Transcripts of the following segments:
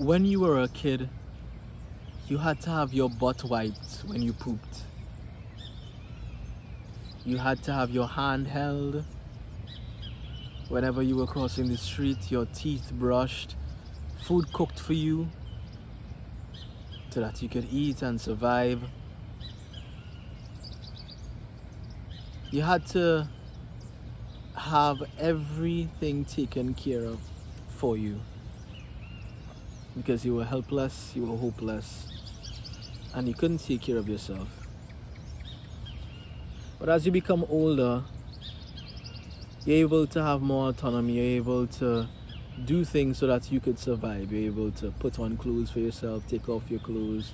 When you were a kid, you had to have your butt wiped when you pooped. You had to have your hand held whenever you were crossing the street, your teeth brushed, food cooked for you so that you could eat and survive. You had to have everything taken care of for you because you were helpless, you were hopeless, and you couldn't take care of yourself. But as you become older, you're able to have more autonomy, you're able to do things so that you could survive. You're able to put on clothes for yourself, take off your clothes,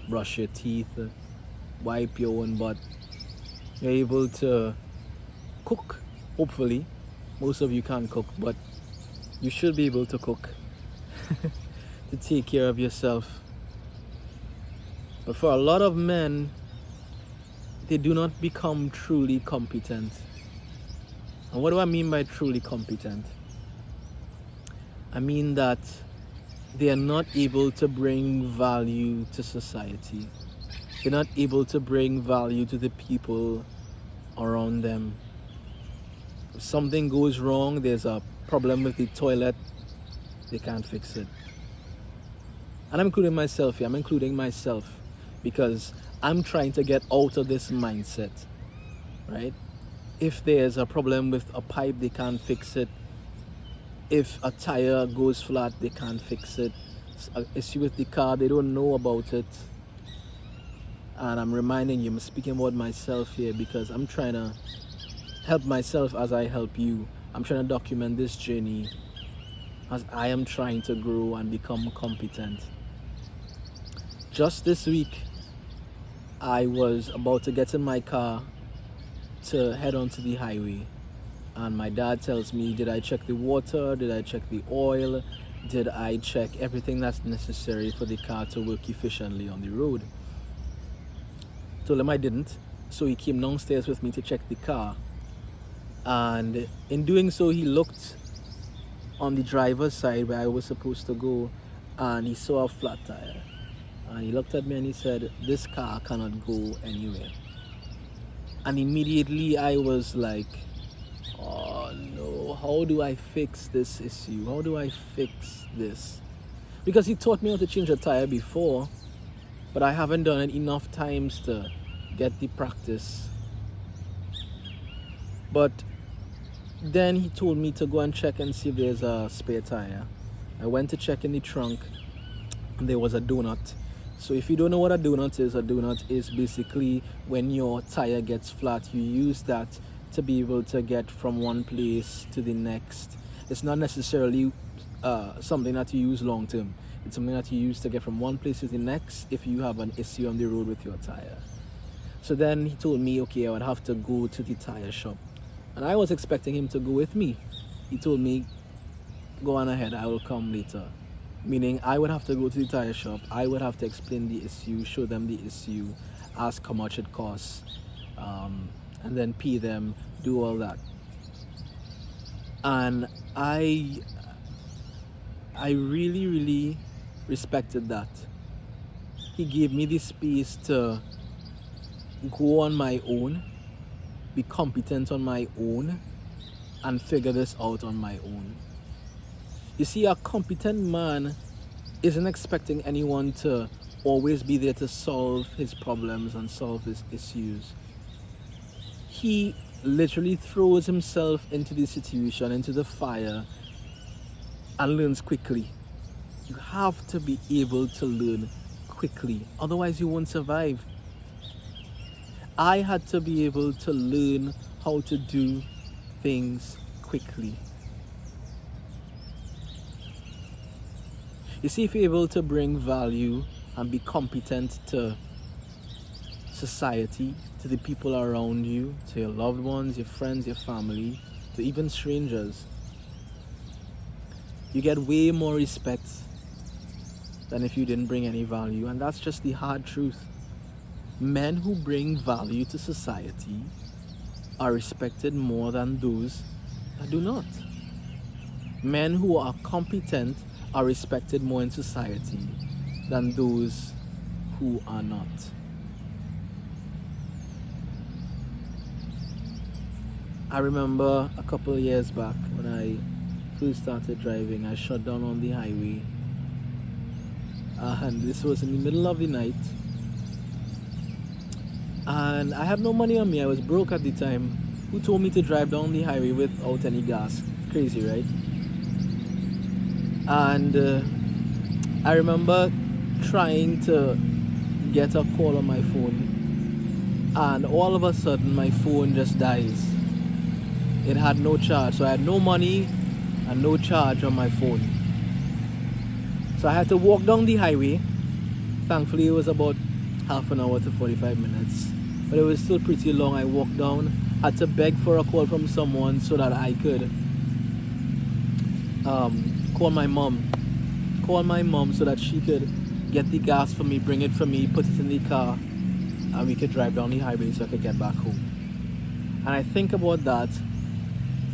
brush your teeth, wipe your own butt. You're able to cook, hopefully. Most of you can't cook, but you should be able to cook to take care of yourself. But for a lot of men, they do not become truly competent. And what do I mean by truly competent? I mean that they are not able to bring value to society. They're not able to bring value to the people around them. If something goes wrong, there's a problem with the toilet, they can't fix it. And I'm including myself here. I'm including myself because I'm trying to get out of this mindset, right? If there's a problem with a pipe, they can't fix it. If a tire goes flat, they can't fix it. An issue with the car, they don't know about it. And I'm reminding you, I'm speaking about myself here because I'm trying to help myself as I help you. I'm trying to document this journey as I am trying to grow and become competent. Just this week, I was about to get in my car to head onto the highway, and my dad tells me, did I check the water? Did I check the oil? Did I check everything that's necessary for the car to work efficiently on the road? Told him I didn't, so he came downstairs with me to check the car, and in doing so he looked on the driver's side where I was supposed to go, and he saw a flat tire, and he looked at me and he said, this car cannot go anywhere. And immediately I was like, oh no, how do I fix this issue? How do I fix this? Because he taught me how to change a tire before, but I haven't done it enough times to get the practice. But then he told me to go and check and see if there's a spare tire. I went to check in the trunk and there was a donut. So if you don't know what a donut is basically when your tire gets flat, you use that to be able to get from one place to the next. It's not necessarily something that you use long term. It's something that you use to get from one place to the next if you have an issue on the road with your tire. So then he told me, okay, I would have to go to the tire shop. And I was expecting him to go with me. He told me, go on ahead, I will come later. Meaning I would have to go to the tire shop, I would have to explain the issue, show them the issue, ask how much it costs, and then pay them, do all that. And I really, really respected that. He gave me the space to go on my own, be competent on my own, and figure this out on my own. You see, a competent man isn't expecting anyone to always be there to solve his problems and solve his issues. He literally throws himself into the situation, into the fire, and learns quickly. You have to be able to learn quickly, otherwise you won't survive. I had to be able to learn how to do things quickly. You see, if you're able to bring value and be competent to society, to the people around you, to your loved ones, your friends, your family, to even strangers, you get way more respect than if you didn't bring any value. And that's just the hard truth. Men who bring value to society are respected more than those that do not. Men who are competent are respected more in society than those who are not. I remember a couple of years back when I first started driving, I shut down on the highway, and this was in the middle of the night, and I had no money on me. I was broke at the time. Who told me to drive down the highway without any gas? Crazy, right? And I remember trying to get a call on my phone, and all of a sudden my phone just dies. It had no charge, so I had no money and no charge on my phone. So I had to walk down the highway. Thankfully it was about half an hour to 45 minutes, but it was still pretty long. I walked down, had to beg for a call from someone so that I could call my mom so that she could get the gas for me, bring it for me, put it in the car, and we could drive down the highway so I could get back home. And I think about that,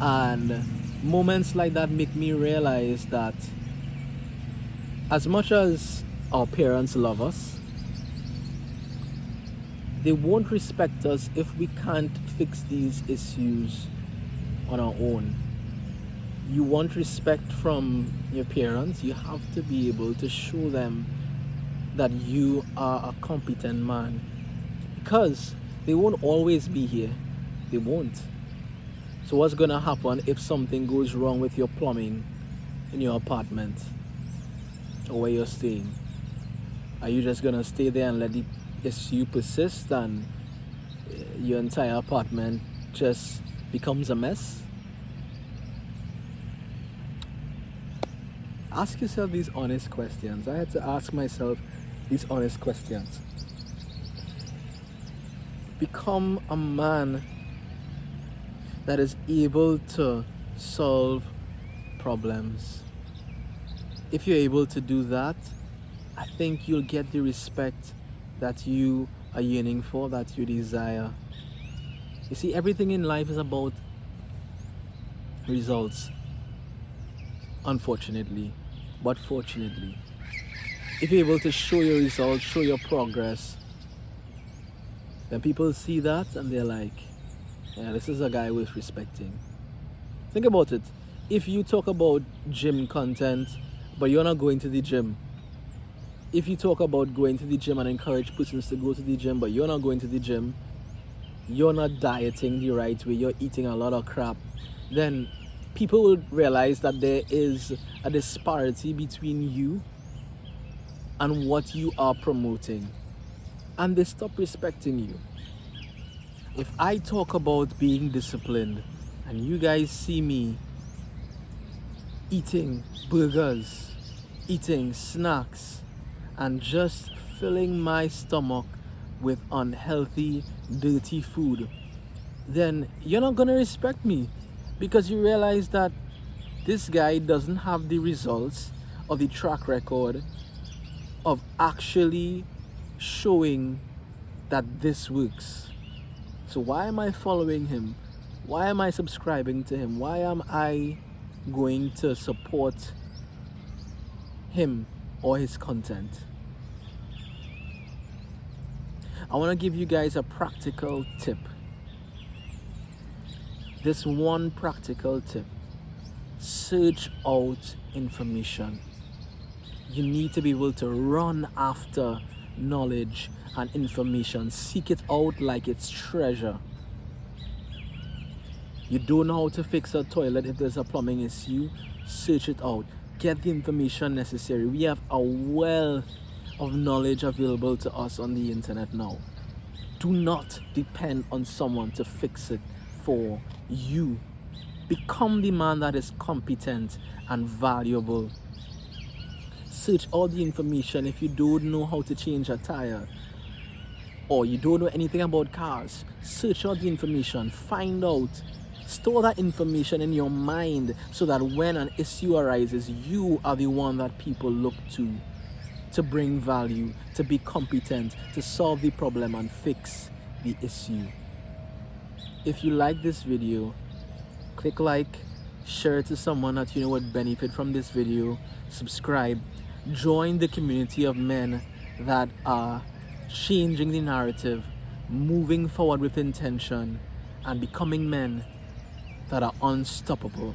and moments like that make me realize that as much as our parents love us, they won't respect us if we can't fix these issues on our own. You want respect from your parents, you have to be able to show them that you are a competent man, because they won't always be here. They won't. So what's gonna happen if something goes wrong with your plumbing in your apartment or where you're staying? Are you just gonna stay there and let the issue persist and your entire apartment just becomes a mess? Ask yourself these honest questions. I had to ask myself these honest questions. Become a man that is able to solve problems. If you're able to do that, I think you'll get the respect that you are yearning for, that you desire. You see, everything in life is about results, unfortunately. But fortunately, if you're able to show your results, show your progress, then people see that and they're like, yeah, this is a guy worth respecting. Think about it. If you talk about gym content, but you're not going to the gym, if you talk about going to the gym and encourage persons to go to the gym, but you're not going to the gym, you're not dieting the right way, you're eating a lot of crap, then people will realize that there is a disparity between you and what you are promoting, and they stop respecting you. If I talk about being disciplined and you guys see me eating burgers, eating snacks, and just filling my stomach with unhealthy, dirty food, then you're not gonna respect me, because you realize that this guy doesn't have the results or the track record of actually showing that this works. So why am I following him? Why am I subscribing to him? Why am I going to support him or his content? I want to give you guys a practical tip. This one practical tip: search out information. You need to be able to run after knowledge and information. Seek it out like it's treasure. You don't know how to fix a toilet if there's a plumbing issue, search it out. Get the information necessary. We have a wealth of knowledge available to us on the internet now. Do not depend on someone to fix it for you. Become the man that is competent and valuable. Search all the information. If you don't know how to change a tire, or you don't know anything about cars, search out the information, find out, store that information in your mind so that when an issue arises, you are the one that people look to bring value, to be competent, to solve the problem and fix the issue. If you like this video, click like, share it to someone that you know would benefit from this video, subscribe, join the community of men that are changing the narrative, moving forward with intention, and becoming men that are unstoppable.